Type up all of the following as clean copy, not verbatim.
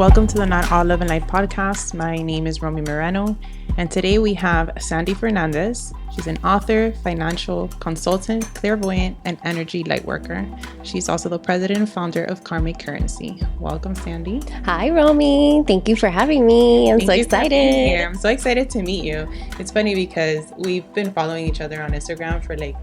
Welcome to the Not All Love and Life podcast. My name is Romy Moreno, and today we have Sandy Fernandez. She's an author, financial consultant, clairvoyant, and energy lightworker. She's also the president and founder of Karmic Currency. Welcome, Sandy. Hi, Romy. Thank you for having me. I'm so excited. I'm so excited to meet you. It's funny because we've been following each other on Instagram for like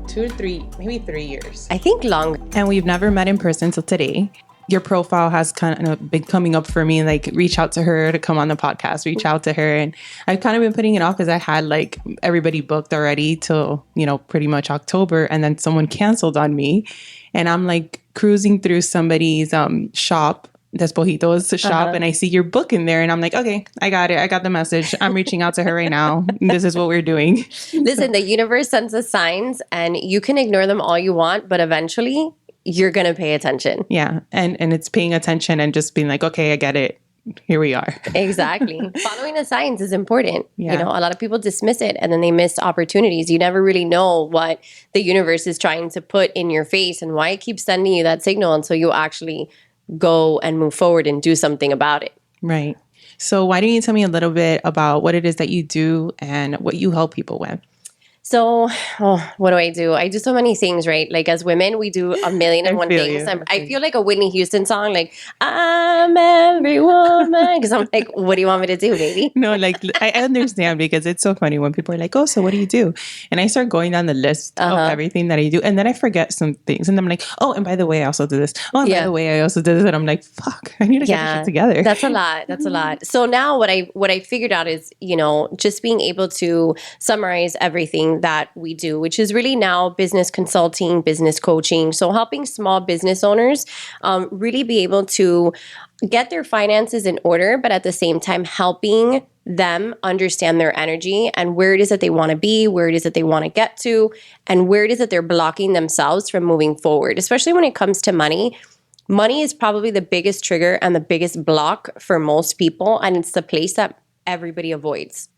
2 or 3, maybe 3 years. I think long. And we've never met in person till today. Your profile has kind of been coming up for me, like reach out to her to come on the podcast, reach out to her. And I've kind of been putting it off because I had like everybody booked already till, pretty much October. And then someone canceled on me. And I'm like cruising through somebody's shop, Despojitos shop, and I see your book in there. And I'm like, okay, I got it. I got the message. I'm reaching out to her right now. This is what we're doing. Listen, the universe sends us signs and you can ignore them all you want, but eventually you're going to pay attention. Yeah. And it's paying attention and just being like, okay, I get it. Here we are. Exactly. Following the signs is important. Yeah. A lot of people dismiss it and then they miss opportunities. You never really know what the universe is trying to put in your face and why it keeps sending you that signal until you actually go and move forward and do something about it. Right. So why don't you tell me a little bit about what it is that you do and what you help people with? So, what do? I do so many things, right? Like as women, we do a million and one things. I feel like a Whitney Houston song, like, I'm every woman. Because I'm like, what do you want me to do, baby? No, like, I understand because it's so funny when people are like, oh, so what do you do? And I start going down the list of everything that I do. And then I forget some things. And I'm like, oh, and by the way, I also do this. Oh, and by the way, I also did this. And I'm like, fuck, I need to get this shit together. That's a lot. That's a lot. So now what I figured out is, just being able to summarize everything that we do, which is really now business consulting, business coaching. So helping small business owners really be able to get their finances in order, but at the same time helping them understand their energy and where it is that they want to be, where it is that they want to get to, and where it is that they're blocking themselves from moving forward, especially when it comes to money. Money is probably the biggest trigger and the biggest block for most people, and it's the place that everybody avoids.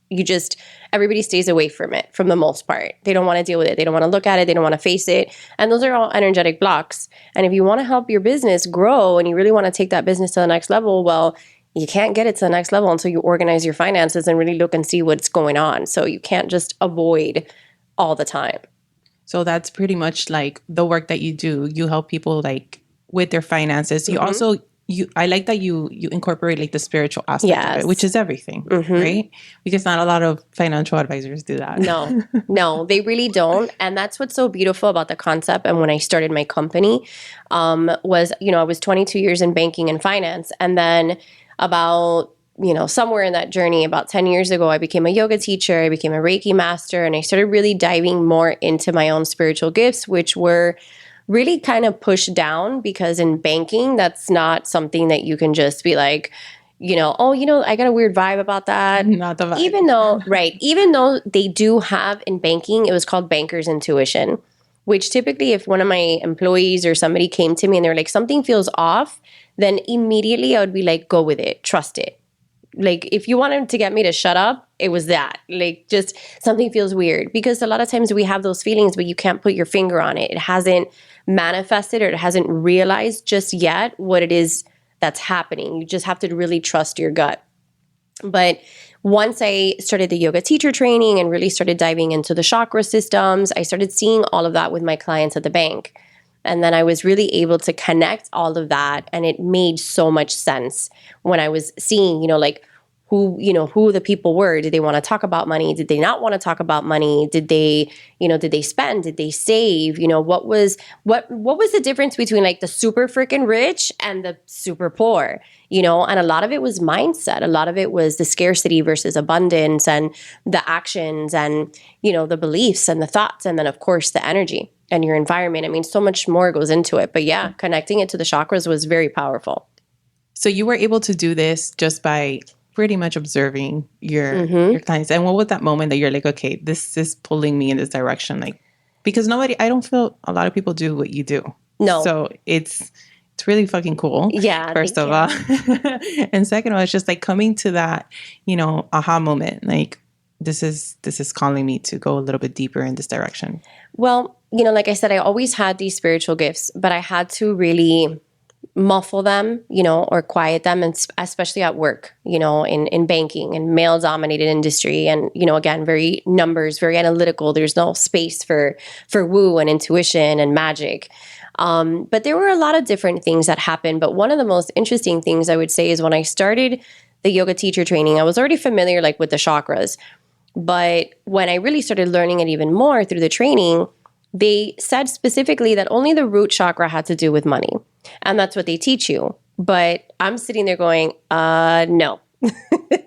Everybody stays away from it for the most part. They don't want to deal with it. They don't want to look at it. They don't want to face it. And those are all energetic blocks. And if you want to help your business grow and you really want to take that business to the next level, well, you can't get it to the next level until you organize your finances and really look and see what's going on. So you can't just avoid all the time. So that's pretty much like the work that you do. You help people like with their finances. You also I like that you incorporate like the spiritual aspect of it, which is everything, right? Because not a lot of financial advisors do that. No, they really don't. And that's what's so beautiful about the concept. And when I started my company, was, I was 22 years in banking and finance. And then about, somewhere in that journey, about 10 years ago, I became a yoga teacher, I became a Reiki master, and I started really diving more into my own spiritual gifts, which were really kind of pushed down because in banking, that's not something that you can just be like, I got a weird vibe about that. Not the vibe. Even though they do have in banking, it was called banker's intuition, which typically if one of my employees or somebody came to me and they're like, something feels off, then immediately I would be like, go with it, trust it. Like if you wanted to get me to shut up, it was that. Like just something feels weird because a lot of times we have those feelings, but you can't put your finger on it. It hasn't manifested or it hasn't realized just yet what it is that's happening. You just have to really trust your gut. But once I started the yoga teacher training and really started diving into the chakra systems, I started seeing all of that with my clients at the bank. And then I was really able to connect all of that. And it made so much sense when I was seeing, who the people were. Did they want to talk about money? Did they not want to talk about money? Did they spend? Did they save? What was the difference between like the super freaking rich and the super poor? And a lot of it was mindset. A lot of it was the scarcity versus abundance and the actions and, the beliefs and the thoughts. And then of course the energy and your environment. I mean, so much more goes into it. But yeah, connecting it to the chakras was very powerful. So you were able to do this just by pretty much observing your clients. And what was that moment that you're like, okay, this is pulling me in this direction? Like, because I don't feel a lot of people do what you do. No. So it's really fucking cool. Yeah. First of all. And second of all, it's just like coming to that, aha moment. Like this is calling me to go a little bit deeper in this direction. Well, like I said, I always had these spiritual gifts, but I had to really muffle them, or quiet them, and especially at work, in banking and male dominated industry. And, again, very numbers, very analytical. There's no space for woo and intuition and magic. But there were a lot of different things that happened. But one of the most interesting things I would say is when I started the yoga teacher training, I was already familiar like with the chakras. But when I really started learning it even more through the training, they said specifically that only the root chakra had to do with money. And that's what they teach you. But I'm sitting there going, no,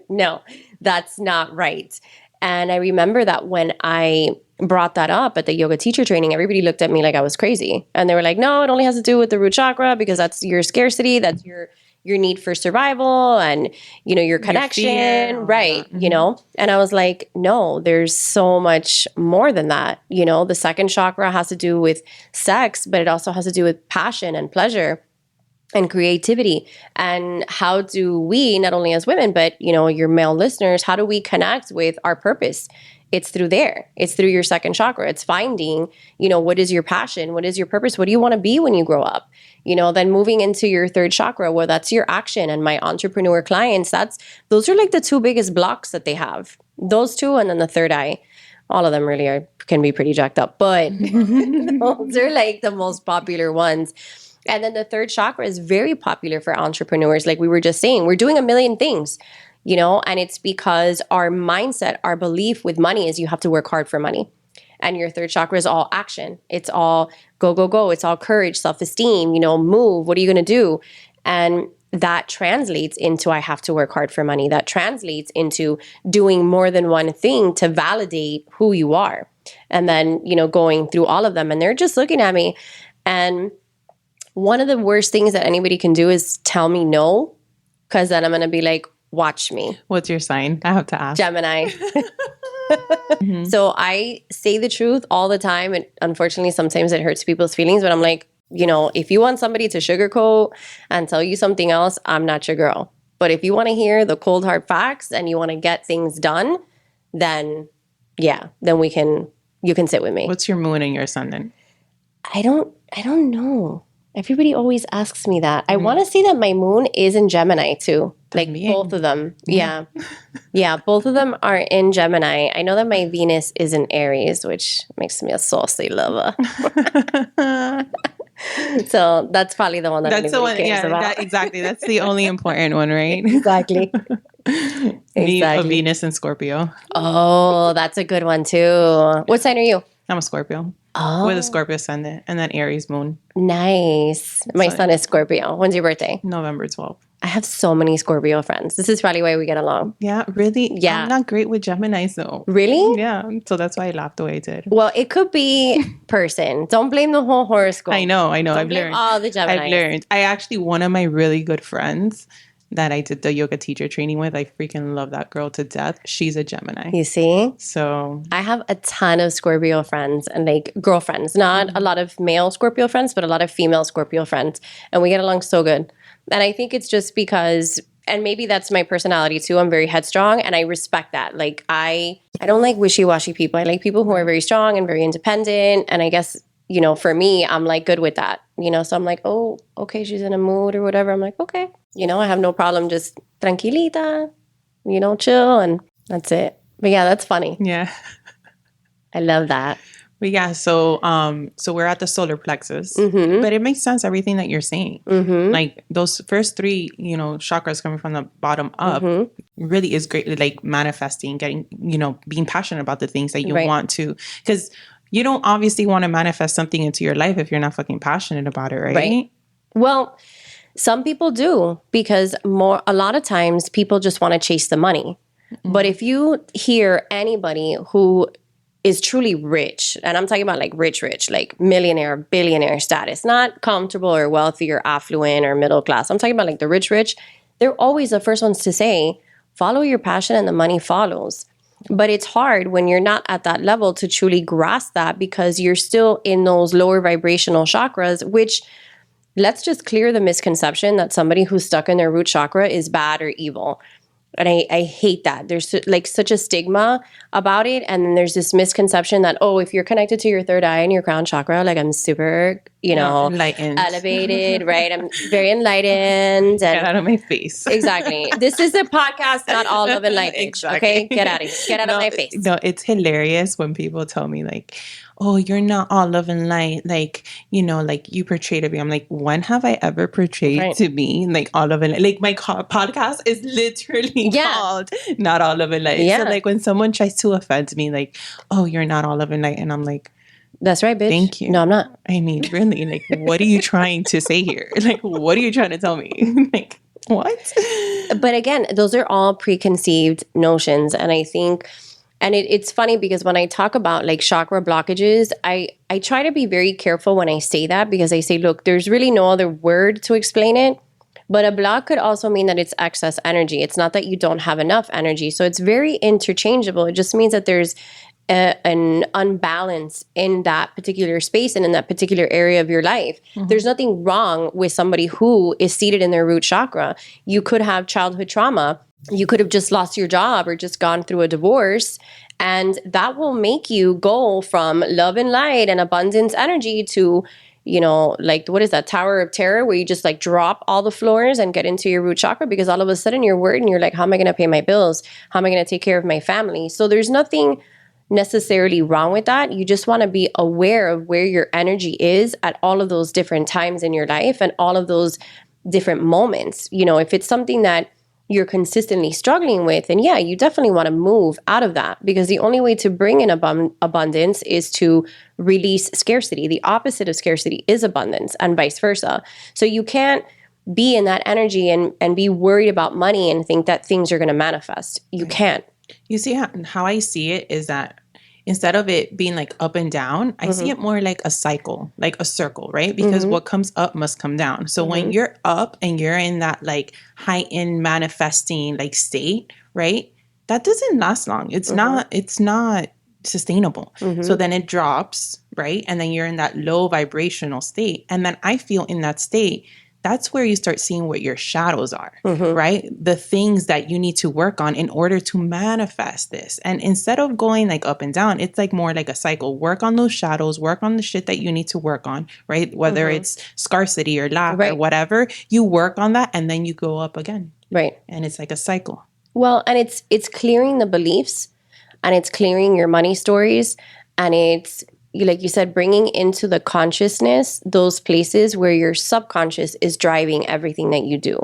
no, that's not right. And I remember that when I brought that up at the yoga teacher training, everybody looked at me like I was crazy. And they were like, no, it only has to do with the root chakra because that's your scarcity. That's your need for survival and, your connection. Your fear, right. Mm-hmm. And I was like, no, there's so much more than that. The second chakra has to do with sex, but it also has to do with passion and pleasure and creativity. And how do we, not only as women, but, your male listeners, how do we connect with our purpose? It's through there. It's through your second chakra. It's finding, what is your passion? What is your purpose? What do you want to be when you grow up? Then moving into your third chakra, where that's your action. And my entrepreneur clients, those are like the two biggest blocks that they have. Those two, and then the third eye. All of them really can be pretty jacked up, but those are like the most popular ones. And then the third chakra is very popular for entrepreneurs. Like we were just saying, we're doing a million things. And it's because our mindset, our belief with money is you have to work hard for money. And your third chakra is all action. It's all go, go, go. It's all courage, self-esteem, move. What are you going to do? And that translates into I have to work hard for money. That translates into doing more than one thing to validate who you are. And then, going through all of them. And they're just looking at me. And one of the worst things that anybody can do is tell me no, because then I'm going to be like, watch me. What's your sign? I have to ask. Gemini. Mm-hmm. So I say the truth all the time. And unfortunately, sometimes it hurts people's feelings. But I'm like, if you want somebody to sugarcoat and tell you something else, I'm not your girl. But if you want to hear the cold hard facts and you want to get things done, then you can sit with me. What's your moon and your ascendant? I don't know. Everybody always asks me that. I want to say that my moon is in Gemini too. Like both of them. Yeah. Yeah, both of them are in Gemini. I know that my Venus is in Aries, which makes me a saucy lover. So that's probably the one that everybody cares about. Exactly. That's the only important one, right? Exactly. A Venus and Scorpio. Oh, that's a good one too. What sign are you? I'm a Scorpio. Oh. With a Scorpio ascendant and then Aries moon. Nice. My son is Scorpio. When's your birthday? November 12th. I have so many Scorpio friends. This is probably why we get along. Yeah, really? Yeah. I'm not great with Geminis though. Really? Yeah. So that's why I laughed the way I did. Well, it could be person. Don't blame the whole horoscope. I know. I've learned. All the Geminis. I've learned. I actually, one of my really good friends that I did the yoga teacher training with, I freaking love that girl to death. She's a Gemini. You see? So I have a ton of Scorpio friends and like girlfriends. Not a lot of male Scorpio friends, but a lot of female Scorpio friends. And we get along so good. And I think it's just because, and maybe that's my personality too. I'm very headstrong and I respect that. Like I don't like wishy-washy people. I like people who are very strong and very independent. And I guess, for me, I'm like good with that. So I'm like, oh, okay, she's in a mood or whatever. I'm like, okay. I have no problem just tranquilita, chill, and that's it. But yeah, that's funny. Yeah. I love that. But yeah, so we're at the solar plexus, but it makes sense, everything that you're saying. Mm-hmm. Like those first three, chakras coming from the bottom up really is greatly like manifesting, getting, being passionate about the things that you want to, because you don't obviously want to manifest something into your life if you're not fucking passionate about it, right? Well, some people do, because a lot of times people just want to chase the money. Mm-hmm. But if you hear anybody who is truly rich, and I'm talking about like rich, like millionaire, billionaire status, not comfortable or wealthy or affluent or middle class. I'm talking about like the rich, they're always the first ones to say, follow your passion and the money follows. But it's hard when you're not at that level to truly grasp that, because you're still in those lower vibrational chakras, which let's just clear the misconception that somebody who's stuck in their root chakra is bad or evil. And I hate that. There's like such a stigma about it. And then there's this misconception that, if you're connected to your third eye and your crown chakra, like I'm super enlightened, elevated, right? I'm very enlightened. Get And out of my face. exactly. This is a podcast, not all love and light, bitch. Exactly. Okay? Get out of here. Get out of my face. No, it's hilarious when people tell me like, oh, you're not all love and light. Like, like you portray to me. I'm like, when have I ever portrayed to me like all love and light? Like my podcast is literally called Not All Love and Light. Yeah. So like when someone tries to offend me, like, oh, you're not all love and light. And I'm like, that's right, bitch. Thank you. No, I'm not. I mean, really, like, what are you trying to say here? Like, what are you trying to tell me? Like, what? But again, those are all preconceived notions. And I think, and it's funny because when I talk about like chakra blockages, I try to be very careful when I say that, because I say, look, there's really no other word to explain it. But a block could also mean that it's excess energy. It's not that you don't have enough energy. So it's very interchangeable. It just means that there's an unbalance in that particular space and in that particular area of your life. There's nothing wrong with somebody who is seated in their root chakra. You could have childhood trauma. You could have just lost your job or just gone through a divorce. And that will make you go from love and light and abundance energy to, like, what is that, Tower of Terror, where you just like drop all the floors and get into your root chakra, because all of a sudden you're worried and you're like, how am I going to pay my bills? How am I going to take care of my family? So there's nothing necessarily wrong with that. You just want to be aware of where your energy is at all of those different times in your life and all of those different moments. If it's something that you're consistently struggling with, and you definitely want to move out of that, because the only way to bring in abundance is to release scarcity. The opposite of scarcity is abundance, and vice versa. So you can't be in that energy and be worried about money and think that things are going to manifest. You can't. You see how I see it is that instead of it being like up and down, I see it more like a cycle, like a circle, right? Because what comes up must come down. So when you're up and you're in that like heightened manifesting like state, right? That doesn't last long. It's not sustainable. So then it drops, right? And then you're in that low vibrational state. And then I feel in that state, that's where you start seeing what your shadows are, right? The things that you need to work on in order to manifest this. And instead of going like up and down, it's like more like a cycle. Work on those shadows, work on the shit that you need to work on, right? Whether it's scarcity or lack or whatever, you work on that and then you go up again. Right. And it's like a cycle. Well, and it's clearing the beliefs, and it's clearing your money stories, and it's, like you said, bringing into the consciousness those places where your subconscious is driving everything that you do.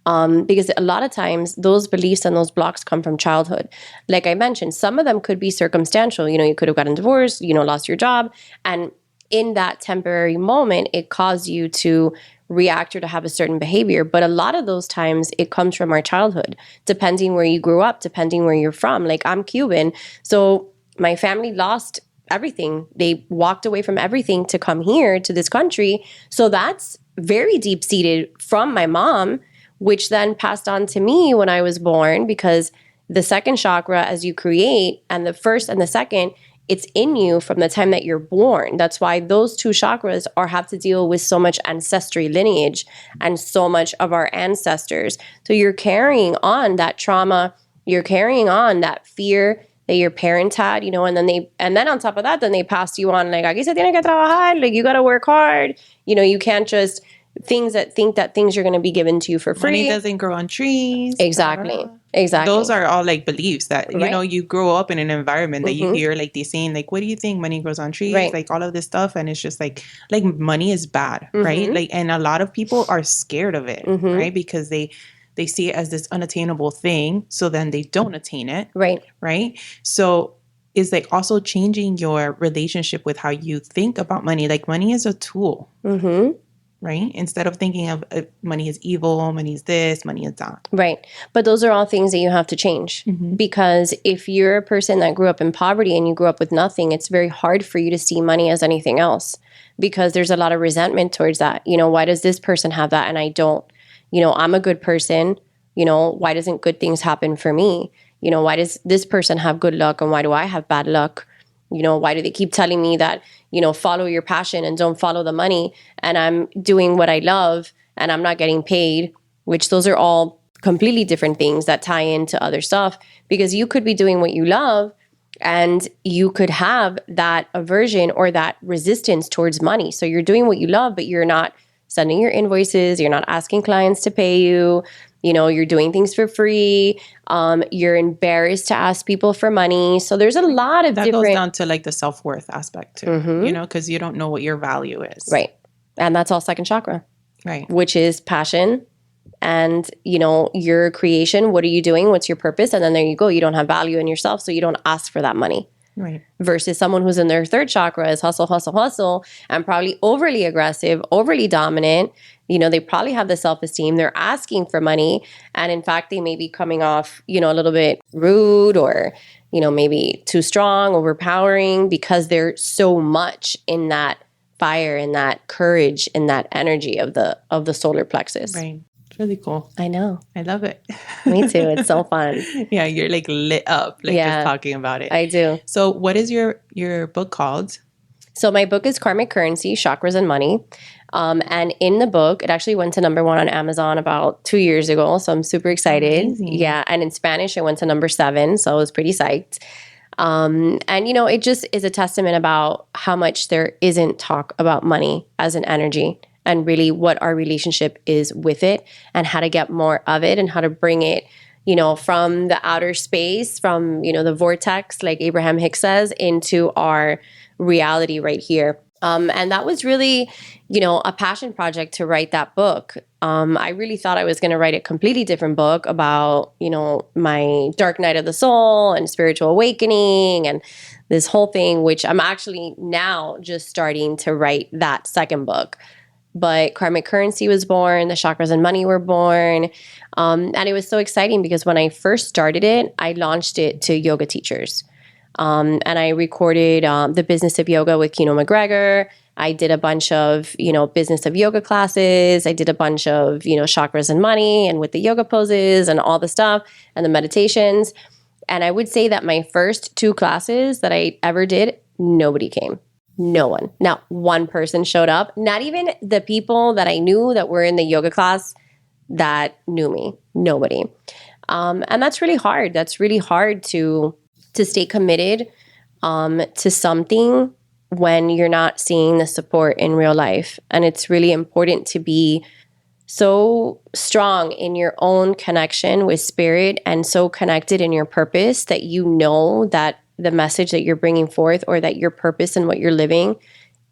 Because a lot of times those beliefs and those blocks come from childhood. Like I mentioned, some of them could be circumstantial. You could have gotten divorced, lost your job. And in that temporary moment, it caused you to react or to have a certain behavior. But a lot of those times it comes from our childhood, depending where you grew up, depending where you're from. Like I'm Cuban. So my family lost everything. They walked away from everything to come here to this country. So that's very deep seated from my mom, which then passed on to me when I was born, because the second chakra, as you create, and the first and the second, it's in you from the time that you're born. That's why those two chakras have to deal with so much ancestry lineage and so much of our ancestors. So you're carrying on that trauma, you're carrying on that fear that your parents had, and then on top of that, then they passed you on, like, aquí se tiene que trabajar, like, you got to work hard. You can't just think that things are going to be given to you for free. Money doesn't grow on trees. Exactly. Exactly. Those are all like beliefs that, you grow up in an environment that you hear like they saying, like, what do you think money grows on trees? Right. Like all of this stuff. And it's just like money is bad, right? Like, and a lot of people are scared of it, right? Because they see it as this unattainable thing. So then they don't attain it. Right. Right. So is like also changing your relationship with how you think about money. Like money is a tool. Right? Instead of thinking of money is evil, money is this, money is that. Right. But those are all things that you have to change. Because if you're a person that grew up in poverty and you grew up with nothing, it's very hard for you to see money as anything else, because there's a lot of resentment towards that. Why does this person have that and I don't? I'm a good person. Why doesn't good things happen for me? Why does this person have good luck and why do I have bad luck? Why do they keep telling me that, follow your passion and don't follow the money, and I'm doing what I love and I'm not getting paid, which those are all completely different things that tie into other stuff, because you could be doing what you love And you could have that aversion or that resistance towards money. So you're doing what you love, but you're not sending your invoices. You're not asking clients to pay you. You know, you're doing things for free. You're embarrassed to ask people for money. So there's a lot of that different... goes down to like the self-worth aspect too, you know, because you don't know what your value is. Right. And that's all second chakra. Right. Which is passion and, you know, your creation. What are you doing? What's your purpose? And then there you go. You don't have value in yourself, so you don't ask for that money. Right. Versus someone who's in their third chakra is hustle, hustle, hustle, and probably overly aggressive, overly dominant. You know, they probably have the self-esteem. They're asking for money. And in fact, they may be coming off, you know, a little bit rude or, you know, maybe too strong, overpowering, because they're so much in that fire and that courage and that energy of the solar plexus. Right. It's really cool. I know. I love it. Me too. It's so fun. Yeah, you're like lit up, like just talking about it. I do. So what is your book called? So my book is Karmic Currency, Chakras and Money. And in the book, it actually went to number 1 on Amazon about 2 years ago. So I'm super excited. Amazing. Yeah. And in Spanish, it went to number 7. So I was pretty psyched. And, you know, it just is a testament about how much there isn't talk about money as an energy and really what our relationship is with it and how to get more of it and how to bring it, you know, from the outer space, from, you know, the vortex, like Abraham Hicks says, into our reality right here. And that was really, you know, a passion project to write that book. I really thought I was going to write a completely different book about, you know, my dark night of the soul and spiritual awakening and this whole thing, which I'm actually now just starting to write that second book. But Karmic Currency was born, the Chakras and Money were born. And it was so exciting because when I first started it, I launched it to yoga teachers. And I recorded the business of yoga with Kino McGregor. I did a bunch of, you know, business of yoga classes. I did a bunch of, you know, chakras and money and with the yoga poses and all the stuff and the meditations. And I would say that my first 2 classes that I ever did, nobody came. No one. Not one person showed up. Not even the people that I knew that were in the yoga class that knew me. Nobody. And that's really hard. That's really hard to stay committed to something when you're not seeing the support in real life. And it's really important to be so strong in your own connection with spirit and so connected in your purpose that you know that the message that you're bringing forth or that your purpose and what you're living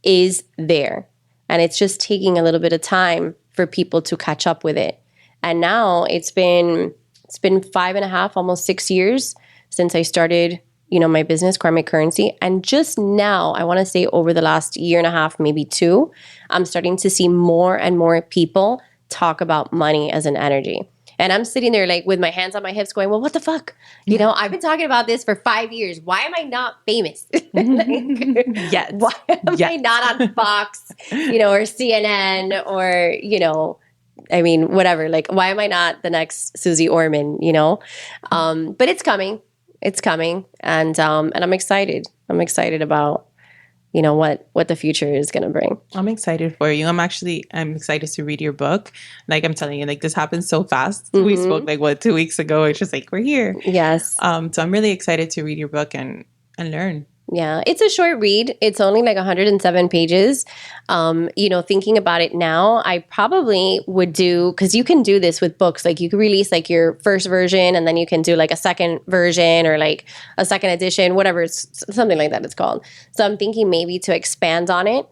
is there. And it's just taking a little bit of time for people to catch up with it. And now it's been 5.5, almost 6 years since I started, you know, my business, Karmic Currency. And just now, I want to say over the last 1.5 years, maybe 2, I'm starting to see more and more people talk about money as an energy. And I'm sitting there like with my hands on my hips going, well, what the fuck? You know, I've been talking about this for 5 years. Why am I not famous? Yes. Why am I not on Fox, you know, or CNN or, you know, I mean, whatever. Like, why am I not the next Susie Orman, you know? But it's coming. It's coming. And I'm excited. I'm excited about, you know, what the future is going to bring. I'm excited for you. I'm excited to read your book. Like I'm telling you, like this happened so fast. Mm-hmm. We spoke like 2 weeks ago. It's just like, we're here. Yes. So I'm really excited to read your book and learn. Yeah, it's a short read. It's only like 107 pages. You know, thinking about it now, I probably would do, because you can do this with books. Like you can release like your first version and then you can do like a second version or like a second edition, whatever, it's something like that it's called. So I'm thinking maybe to expand on it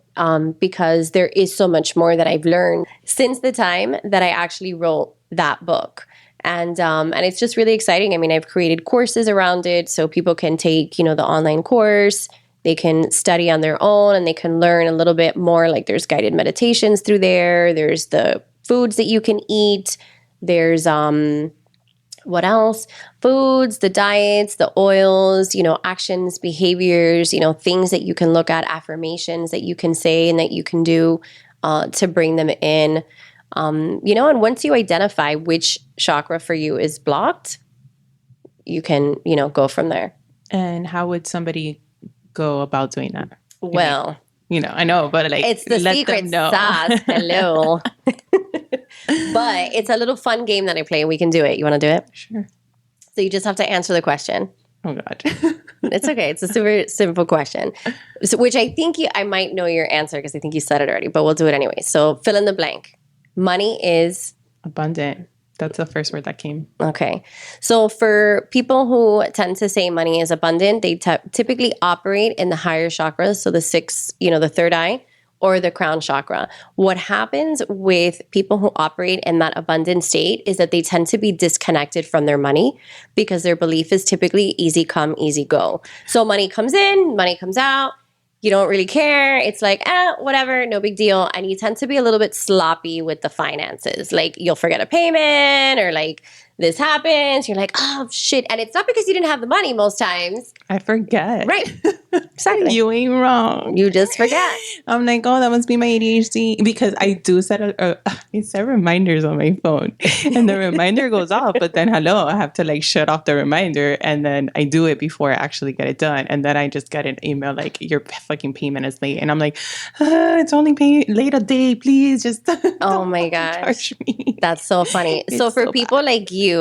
because there is so much more that I've learned since the time that I actually wrote that book. And it's just really exciting. I mean, I've created courses around it so people can take, you know, the online course, they can study on their own and they can learn a little bit more. Like there's guided meditations through there. There's the foods that you can eat. There's, what else? Foods, the diets, the oils, you know, actions, behaviors, you know, things that you can look at, affirmations that you can say and that you can do to bring them in. You know, and once you identify which chakra for you is blocked, you can, you know, go from there. And how would somebody go about doing that? Well, you know, I know, but like, it's the secret sauce. Hello. But it's a little fun game that I play. We can do it. You want to do it? Sure. So you just have to answer the question. Oh God. It's okay. It's a super simple question, so, which I think I might know your answer because I think you said it already, but we'll do it anyway. So fill in the blank. Money is Abundant. That's the first word that came. okay. So for people who tend to say money is abundant, they typically operate in the higher chakras. So the sixth, the third eye, or the crown chakra. What happens with people who operate in that abundant state is that they tend to be disconnected from their money because their belief is typically easy come, easy go. So money comes in, money comes out. You don't really care. It's like, whatever, no big deal. And you tend to be a little bit sloppy with the finances. Like you'll forget a payment or like this happens. You're like, oh shit. And it's not because you didn't have the money most times. I forget. Right. Exactly. You ain't wrong. You just forget. I'm like, oh, that must be my ADHD because I do set I set reminders on my phone and the reminder goes off, but then I have to like shut off the reminder and then I do it before I actually get it done. And then I just get an email like your fucking payment is late. And I'm like, it's only late a day. Please just oh my gosh. charge me. That's so funny. So for people bad. Like you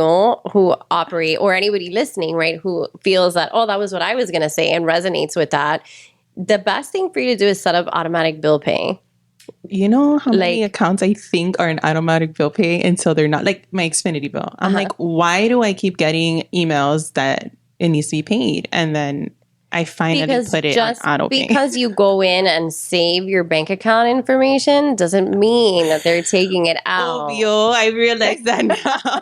who operate or anybody listening, right, who feels that, oh, that was what I was going to say and resonates with that, the best thing for you to do is set up automatic bill pay. You know how many accounts I think are an automatic bill pay until they're not, like my Xfinity bill. I'm like, why do I keep getting emails that it needs to be paid? And then I finally put it on auto pay. Because you go in and save your bank account information doesn't mean that they're taking it out. Oh, I realize that now.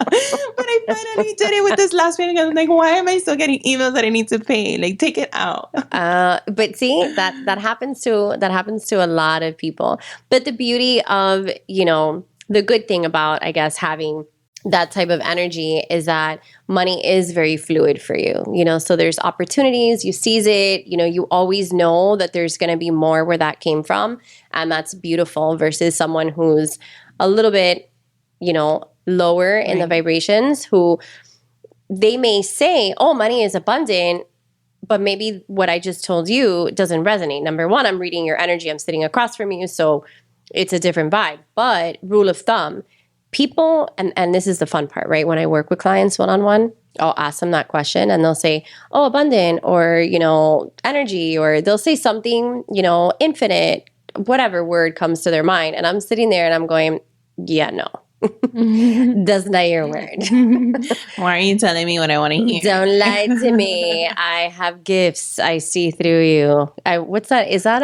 But I finally did it with this last week. I'm like, why am I still getting emails that I need to pay? Like, take it out. But see, that happens to a lot of people. But the beauty of, the good thing about, I guess, having that type of energy is that money is very fluid for you, so there's opportunities, you seize it, you always know that there's going to be more where that came from. And that's beautiful versus someone who's a little bit, lower in the vibrations, who they may say, oh, money is abundant, but maybe what I just told you doesn't resonate. Number one, I'm reading your energy. I'm sitting across from you. So it's a different vibe. But rule of thumb, people, and this is the fun part, right? When I work with clients one-on-one, I'll ask them that question and they'll say, oh, abundant, or, energy, or they'll say something, infinite, whatever word comes to their mind. And I'm sitting there and I'm going, yeah, no. That's not your word. Why are you telling me what I want to hear? Don't lie to me. I have gifts. I see through you. What's that? Is that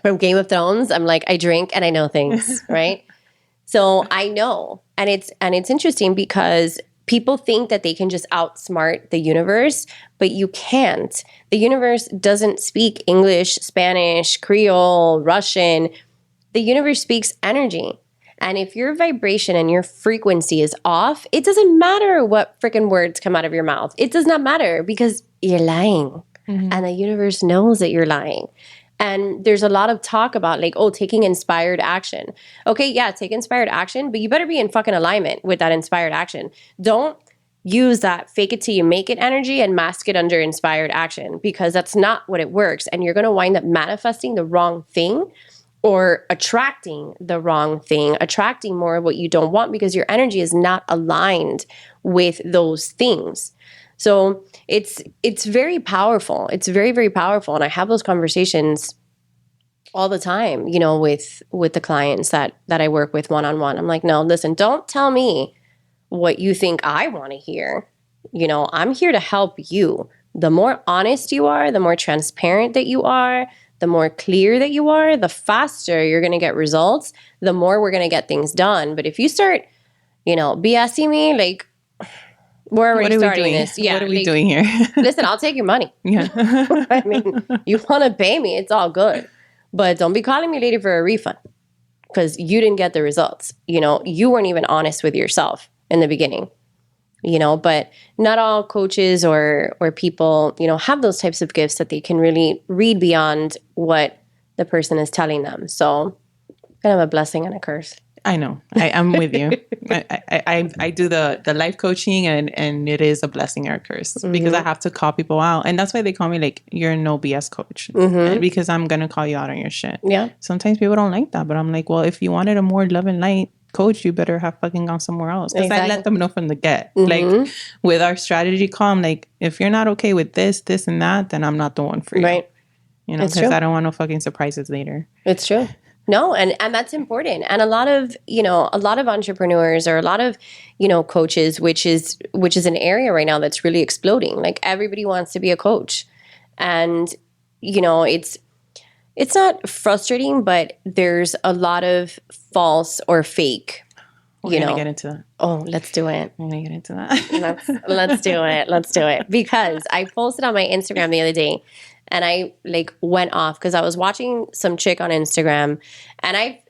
from Game of Thrones? I'm like, I drink and I know things, right? So I know. And it's interesting because people think that they can just outsmart the universe, but you can't. The universe doesn't speak English, Spanish, Creole, Russian. The universe speaks energy. And if your vibration and your frequency is off, it doesn't matter what freaking words come out of your mouth. It does not matter because you're lying. Mm-hmm. And the universe knows that you're lying. And there's a lot of talk about like, oh, taking inspired action. Okay, yeah, take inspired action, but you better be in fucking alignment with that inspired action. Don't use that fake it till you make it energy and mask it under inspired action, because that's not what it works. And you're going to wind up manifesting the wrong thing, or attracting the wrong thing, attracting more of what you don't want because your energy is not aligned with those things. So it's very powerful. It's very, very powerful. And I have those conversations all the time, with the clients that I work with one-on-one. I'm like, no, listen, don't tell me what you think I want to hear. I'm here to help you. The more honest you are, the more transparent that you are, the more clear that you are, the faster you're going to get results, the more we're going to get things done. But if you start, BSing me, like, we're already starting this. Yeah, what are we doing here? Listen, I'll take your money. Yeah. I mean, you want to pay me, it's all good. But don't be calling me later for a refund because you didn't get the results. You weren't even honest with yourself in the beginning. But not all coaches or people, have those types of gifts that they can really read beyond what the person is telling them. So kind of a blessing and a curse. I know. I'm with you. I do the life coaching and it is a blessing or a curse because I have to call people out. And that's why they call me like, you're a no BS coach because I'm going to call you out on your shit. Yeah. Sometimes people don't like that, but I'm like, well, if you wanted a more love and light coach, you better have fucking gone somewhere else. Because I let them know from the get. Mm-hmm. Like with our strategy call, I'm like, if you're not okay with this, and that, then I'm not the one for you. Right. You know, because I don't want no fucking surprises later. It's true. No, and that's important. And a lot of entrepreneurs or a lot of, coaches, which is an area right now that's really exploding. Like everybody wants to be a coach. And, it's not frustrating, but there's a lot of false or fake. We're gonna get into that. Oh, let's do it. We're gonna get into that. Let's do it. Let's do it. Because I posted on my Instagram the other day and I went off because I was watching some chick on Instagram and I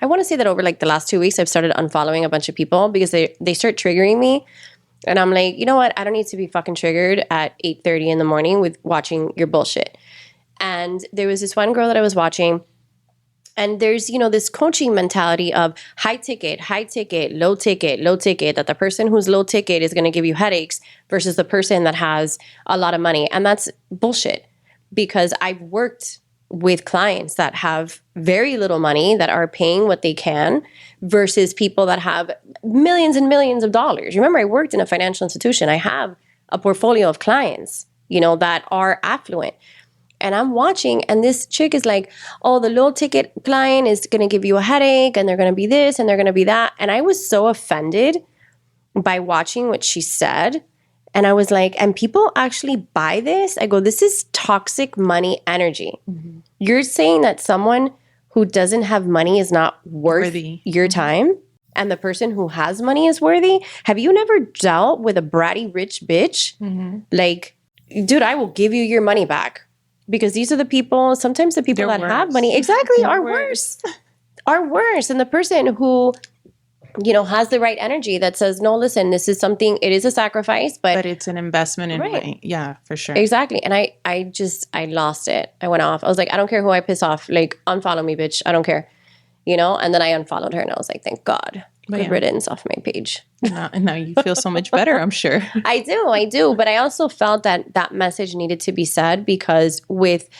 want to say that over the last 2 weeks, I've started unfollowing a bunch of people because they start triggering me. And I'm like, you know what? I don't need to be fucking triggered at 8:30 in the morning with watching your bullshit. And there was this one girl that I was watching. And there's, this coaching mentality of high ticket, low ticket, that the person who's low ticket is going to give you headaches versus the person that has a lot of money. And that's bullshit because I've worked with clients that have very little money that are paying what they can versus people that have millions and millions of dollars. Remember, I worked in a financial institution. I have a portfolio of clients, that are affluent. And I'm watching, and this chick is like, oh, the low ticket client is going to give you a headache, and they're going to be this, and they're going to be that. And I was so offended by watching what she said. And I was like, and people actually buy this? I go, this is toxic money energy. Mm-hmm. You're saying that someone who doesn't have money is not worthy your time, and the person who has money is worthy? Have you never dealt with a bratty rich bitch? Mm-hmm. Like, dude, I will give you your money back. Because these are the people, sometimes the people that have money, are worse. Are worse. And the person who, has the right energy that says, no, listen, this is something, it is a sacrifice, but it's an investment in money. Yeah, for sure. Exactly. And I lost it. I went off. I was like, I don't care who I piss off. Like, unfollow me, bitch. I don't care. And then I unfollowed her and I was like, thank God. Good riddance off my page. And now you feel so much better, I'm sure. I do. But I also felt that message needed to be said because with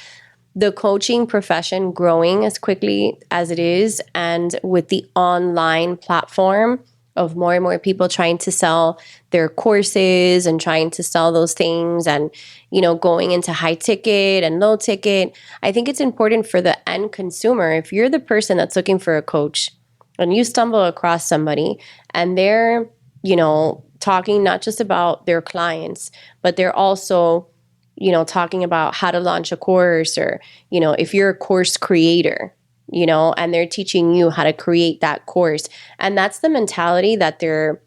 the coaching profession growing as quickly as it is and with the online platform of more and more people trying to sell their courses and trying to sell those things and, going into high ticket and low ticket, I think it's important for the end consumer. If you're the person that's looking for a coach, and you stumble across somebody and they're, talking not just about their clients, but they're also, talking about how to launch a course or, if you're a course creator, and they're teaching you how to create that course. And that's the mentality that they're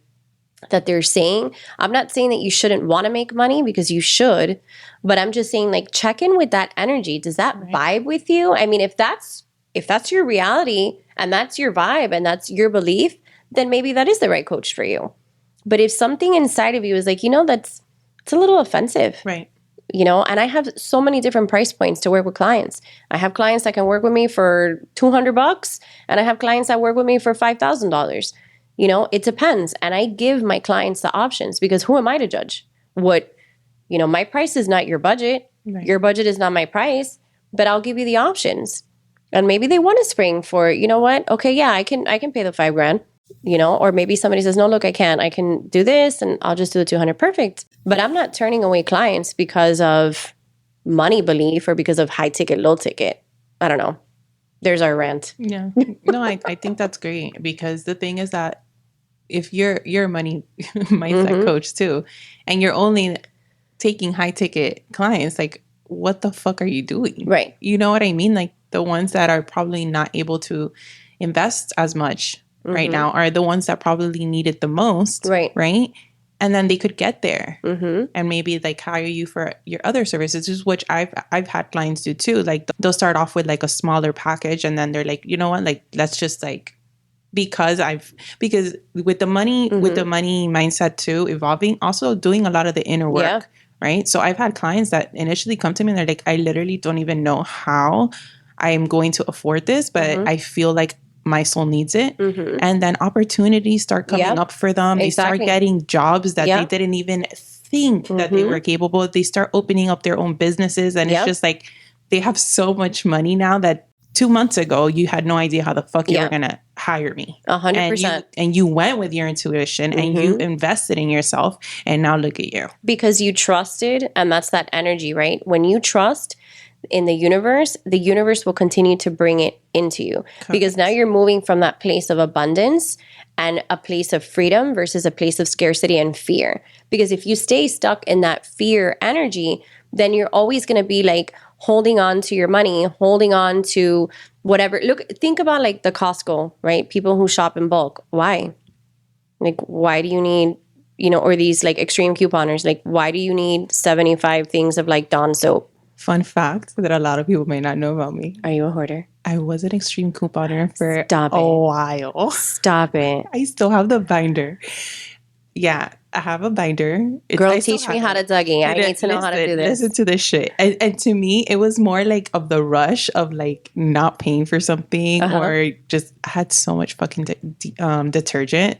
saying. I'm not saying that you shouldn't want to make money because you should, but I'm just saying check in with that energy. Does that vibe with you? I mean, if that's your reality and that's your vibe and that's your belief, then maybe that is the right coach for you. But if something inside of you is it's a little offensive. Right. And I have so many different price points to work with clients. I have clients that can work with me for $200 and I have clients that work with me for $5,000. It depends. And I give my clients the options because who am I to judge? My price is not your budget. Right. Your budget is not my price, but I'll give you the options. And maybe they want to spring for, what? Okay, yeah, I can pay the $5,000, or maybe somebody says, no, look, I can do this and I'll just do the 200. Perfect. But I'm not turning away clients because of money belief or because of high ticket, low ticket. I don't know. There's our rant. Yeah. No, I think that's great because the thing is that if you're a money mindset coach too, and you're only taking high ticket clients, what the fuck are you doing? Right. You know what I mean? The ones that are probably not able to invest as much right now are the ones that probably need it the most. Right. Right. And then they could get there and maybe hire you for your other services, which I've had clients do too. They'll start off with a smaller package and then they're like, you know what, let's just because with the money mindset too, evolving, also doing a lot of the inner work. Yeah. Right. So I've had clients that initially come to me and they're like, I literally don't even know how I am going to afford this, but I feel like my soul needs it. Mm-hmm. And then opportunities start coming up for them. They start getting jobs that they didn't even think that they were capable. They start opening up their own businesses. And it's just they have so much money now that 2 months ago, you had no idea how the fuck you were going to hire me. 100%. And you went with your intuition and you invested in yourself. And now look at you. Because you trusted, and that's that energy, right? When you trust in the universe will continue to bring it into you. Correct. Because now you're moving from that place of abundance and a place of freedom versus a place of scarcity and fear. Because if you stay stuck in that fear energy, then you're always going to be like holding on to your money, holding on to whatever. Look, think about like the Costco, right? People who shop in bulk. Why? Like, why do you need, or these like extreme couponers? Like, why do you need 75 things of like Dawn soap? Fun fact that a lot of people may not know about me. Are you a hoarder? I was an extreme couponer for a while. Stop it. I still have the binder. Yeah, I have a binder. Girl, teach me how to Dougie. I need to know how to do this. Listen to this shit. And to me, it was more like of the rush of like not paying for something or just I had so much fucking detergent.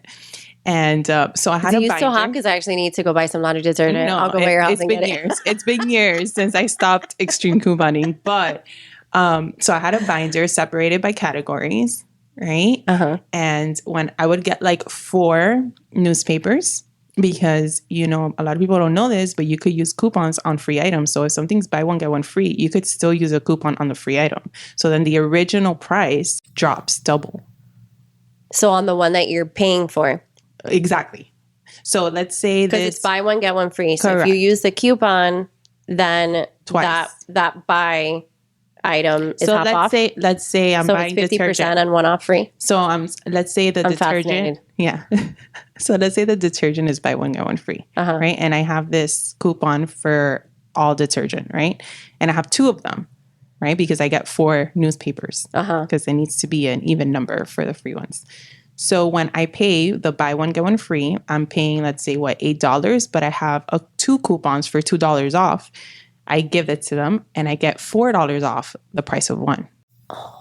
And so I had a binder. Do you still have? Because I actually need to go buy some laundry detergent. No, I'll go by your house and get it. It's been years since I stopped extreme couponing. But so I had a binder separated by categories, right? And when I would get like 4 newspapers, because, a lot of people don't know this, but you could use coupons on free items. So if something's buy one, get one free, you could still use a coupon on the free item. So then the original price drops double. So on the one that you're paying for. Exactly. So let's say because it's buy one get one free. So correct. If you use the coupon, then twice that buy item is so half off. Let's say I'm buying it's 50% detergent and one off free. So let's say the detergent. Fascinated. Yeah. So let's say the detergent is buy one get one free, right? And I have this coupon for all detergent, right? And I have 2 of them, right? Because I get 4 newspapers because it needs to be an even number for the free ones. So when I pay the buy one, get one free, I'm paying, let's say, $8, but I have 2 coupons for $2 off. I give it to them and I get $4 off the price of one. Oh,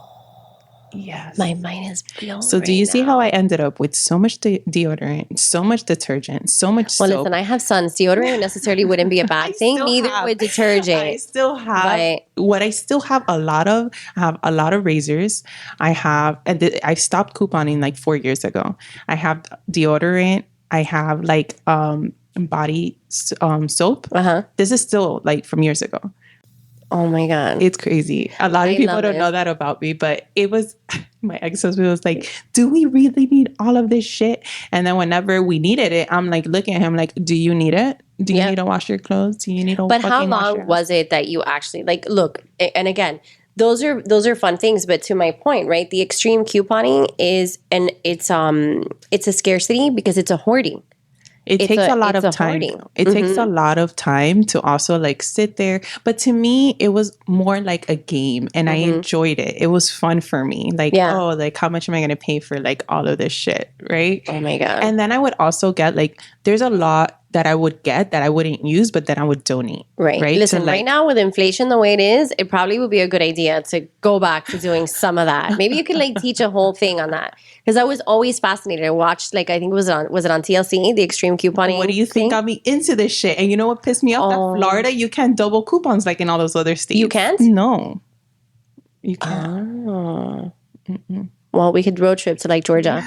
yes. My mind is blown. So do you see how I ended up with so much deodorant, so much detergent, so much soap? Well, listen, I have sons. Deodorant necessarily wouldn't be a bad thing. Neither would detergent. I still have what I still have a lot of. I have a lot of razors. I have, and I stopped couponing like 4 years ago. I have deodorant. I have like body soap. This is still like from years ago. Oh my God. It's crazy. A lot of people don't know that about me, but it was, my ex-husband was like, do we really need all of this shit? And then whenever we needed it, I'm like, looking at him like, do you need it? Do you need to wash your clothes? Do you need to But how long was it that you actually, like, look, and again, those are fun things, but to my point, right? The extreme couponing is, and it's a scarcity because it's a hoarding. It takes a lot of time. It takes a lot of time to also like sit there. But to me, it was more like a game and I enjoyed it. It was fun for me. Like, like how much am I going to pay for like all of this shit? Right. Oh my God. And then I would also get like, there's a lot that I would get that I wouldn't use, but then I would donate. Right. Listen, right now with inflation the way it is, it probably would be a good idea to go back to doing some of that. Maybe you could like teach a whole thing on that. Because I was always fascinated. I watched like, I think was it on TLC, the extreme couponing. What do you think got me into this shit? And you know what pissed me off? That Florida, you can't double coupons like in all those other states. You can't? No. You can't. Oh. Well, we could road trip to like Georgia.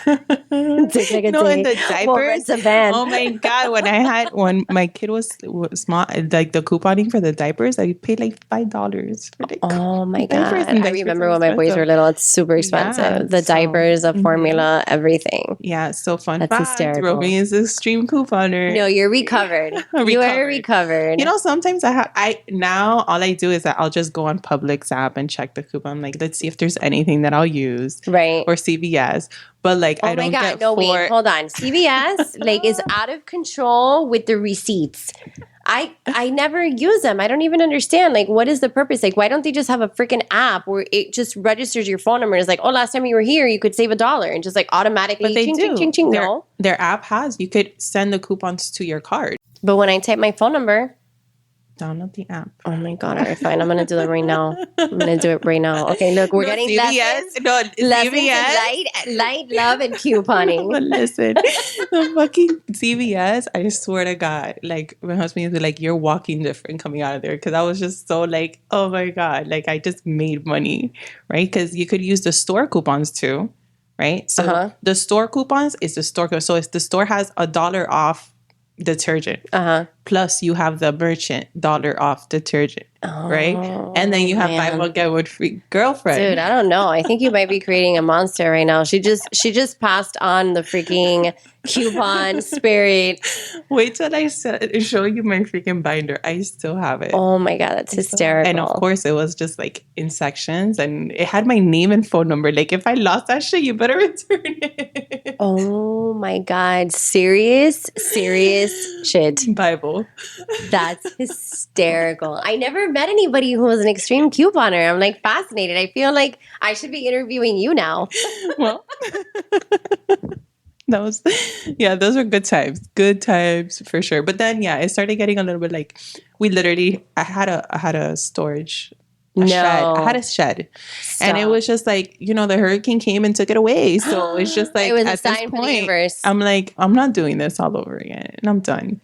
Take like a day. And the diapers. We'll rent a van. Oh my God! When my kid was small, like the couponing for the diapers, I paid like $5 for the Oh my God! I remember when my boys were little. It's super expensive. The diapers, the formula, everything. Yeah, so fun. That's hysterical. Romy is an extreme couponer. No, you're recovered. You are recovered. Sometimes now all I do is that I'll just go on Publix app and check the coupon. Like, let's see if there's anything that I'll use. Right. Or CVS. But like, I don't get wait, hold on. CVS like is out of control with the receipts. I never use them. I don't even understand. Like, what is the purpose? Like, why don't they just have a freaking app where it just registers your phone number? It's like, oh, last time you were here, you could save $1 and just like automatically. But they ching, do. Ching, ching, ching. No. Their app has. You could send the coupons to your card. But when I type my phone number, Download the app. Oh my God. All right, fine. I'm going to do that right now. I'm going to do it right now. Okay, look, we're getting lessons in light, love, and couponing. But listen, the fucking CVS, I swear to God, like my husband used to be like, you're walking different coming out of there. Cause I was just so like, oh my God, like I just made money, right? Cause you could use the store coupons too, right? So the store coupons is the store. So if the store has $1 off detergent, plus you have the merchant $1 off detergent, right? And then you have buy one get one free. Girlfriend, dude, I don't know. I think you might be creating a monster right now. She just passed on the freaking coupon spirit. Wait till I show you my freaking binder. I still have it. Oh my God, that's hysterical. And of course, it was just like in sections, and it had my name and phone number. Like if I lost that shit, you better return it. Oh my God, serious shit. Bible. That's hysterical. I never met anybody who was an extreme couponer. I'm like fascinated. I feel like I should be interviewing you now. Well, those were good times. Good times for sure. But then, yeah, it started getting a little bit like I had a storage. Shed. I had a shed. Stop. And it was just like, the hurricane came and took it away. So it's just like, it was at a sign this from point, the universe. I'm like, I'm not doing this all over again. And I'm done.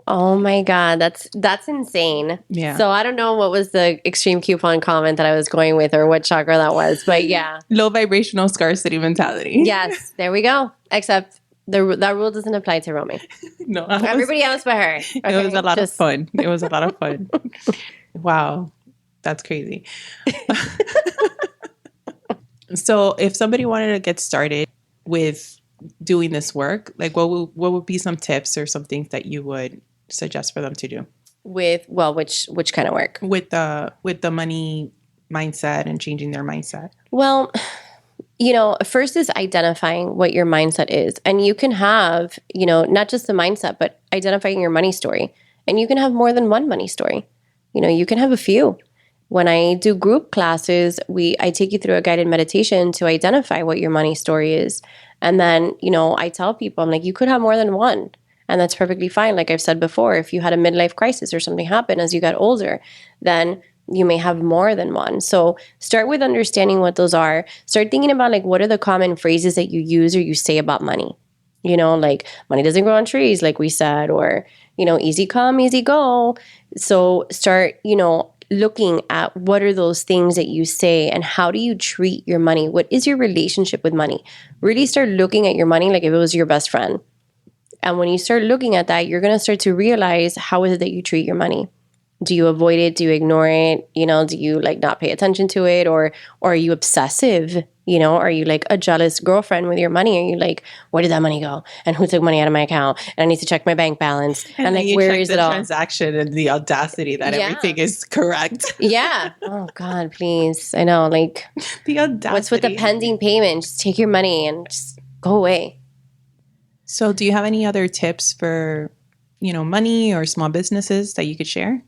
Oh my God, that's insane. Yeah. So I don't know what was the extreme coupon comment that I was going with or what chakra that was, but yeah. Low vibrational scarcity mentality. Yes, there we go. Except that rule doesn't apply to Romy. No. Everybody else but her. Okay, it was a lot of fun. It was a lot of fun. Wow. That's crazy. So if somebody wanted to get started with doing this work, like what would be some tips or some things that you would suggest for them to do? With which kind of work? With the money mindset and changing their mindset. Well, first is identifying what your mindset is. And you can have, not just the mindset, but identifying your money story. And you can have more than one money story. You can have a few. When I do group classes, I take you through a guided meditation to identify what your money story is. And then, I tell people, I'm like, you could have more than one. And that's perfectly fine. Like I've said before, if you had a midlife crisis or something happened as you got older, then you may have more than one. So start with understanding what those are. Start thinking about like, what are the common phrases that you use or you say about money? Like money doesn't grow on trees, like we said, or, easy come, easy go. So start, looking at what are those things that you say and how do you treat your money? What is your relationship with money? Really start looking at your money like if it was your best friend. And when you start looking at that, you're going to start to realize how is it that you treat your money? Do you avoid it? Do you ignore it? Do you like not pay attention to it? Or are you obsessive? Are you like a jealous girlfriend with your money? Are you like, where did that money go? And who took money out of my account? And I need to check my bank balance. And like, where is it all? Transaction and the audacity that everything is correct. Yeah. Oh God, please. I know. Like the audacity. What's with the pending payment? Just take your money and just go away. So do you have any other tips for, money or small businesses that you could share?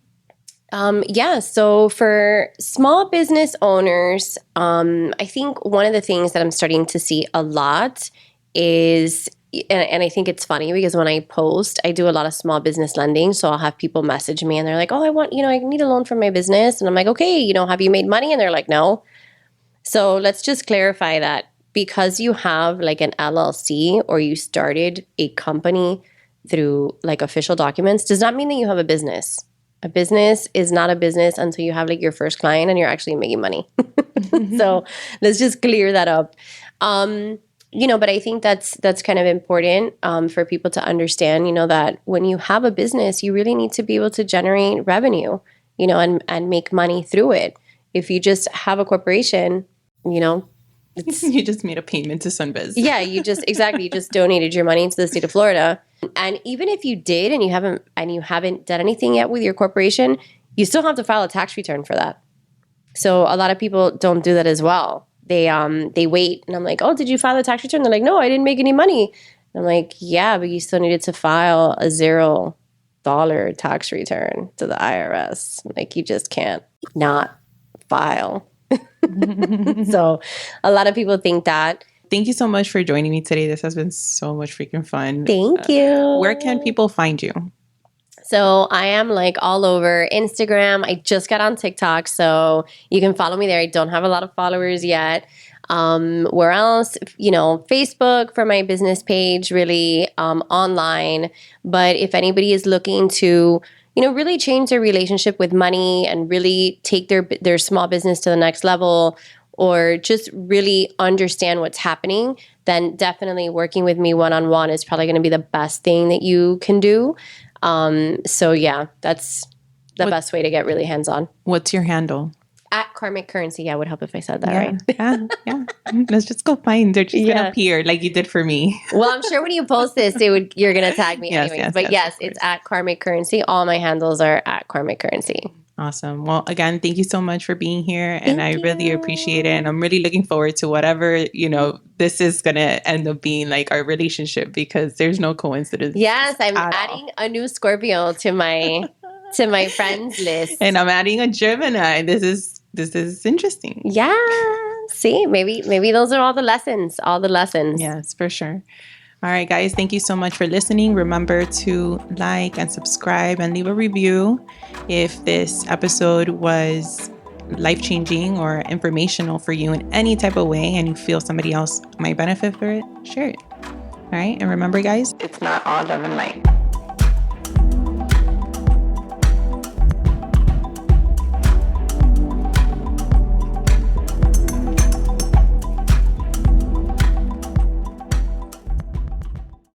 Yeah. So for small business owners, I think one of the things that I'm starting to see a lot is, and I think it's funny because when I post, I do a lot of small business lending. So I'll have people message me and they're like, oh, I need a loan for my business. And I'm like, okay, have you made money? And they're like, no. So let's just clarify that because you have like an LLC or you started a company through like official documents does not mean that you have a business. A business is not a business until you have like your first client and you're actually making money. So let's just clear that up. But I think that's kind of important for people to understand, that when you have a business, you really need to be able to generate revenue, and make money through it. If you just have a corporation, you just made a payment to Sunbiz. Yeah, you just donated your money to the state of Florida. And even if you did and you haven't done anything yet with your corporation, you still have to file a tax return for that. So a lot of people don't do that as well. They wait and I'm like, oh, did you file a tax return? They're like, no, I didn't make any money. And I'm like, yeah, but you still needed to file a $0 tax return to the IRS. Like you just can't not file. So a lot of people think that. Thank you so much for joining me today. This has been so much freaking fun. Thank you. Where can people find you? So I am like all over Instagram. I just got on TikTok, so you can follow me there. I don't have a lot of followers yet. Where else? Facebook for my business page, really online. But if anybody is looking to, really change their relationship with money and really take their small business to the next level, or just really understand what's happening, then definitely working with me one-on-one is probably going to be the best thing that you can do. So yeah, that's the best way to get really hands-on. What's your handle? At Karmic Currency. Yeah, would help if I said that right. Yeah. Let's just go find. They're just gonna appear like you did for me. Well, I'm sure when you post this, you're gonna tag me anyways. But yes, it's at Karmic Currency. All my handles are at Karmic Currency. Awesome. Well, again, thank you so much for being here. And I really appreciate it. And I'm really looking forward to whatever, this is going to end up being like our relationship, because there's no coincidence. Yes, I'm adding a new Scorpio to my friends list. And I'm adding a Gemini. This is interesting. Yeah. See, maybe those are all the lessons. Yes, for sure. All right, guys, thank you so much for listening. Remember to like and subscribe and leave a review. If this episode was life-changing or informational for you in any type of way and you feel somebody else might benefit for it, share it. All right, and remember, guys, it's not all love and light.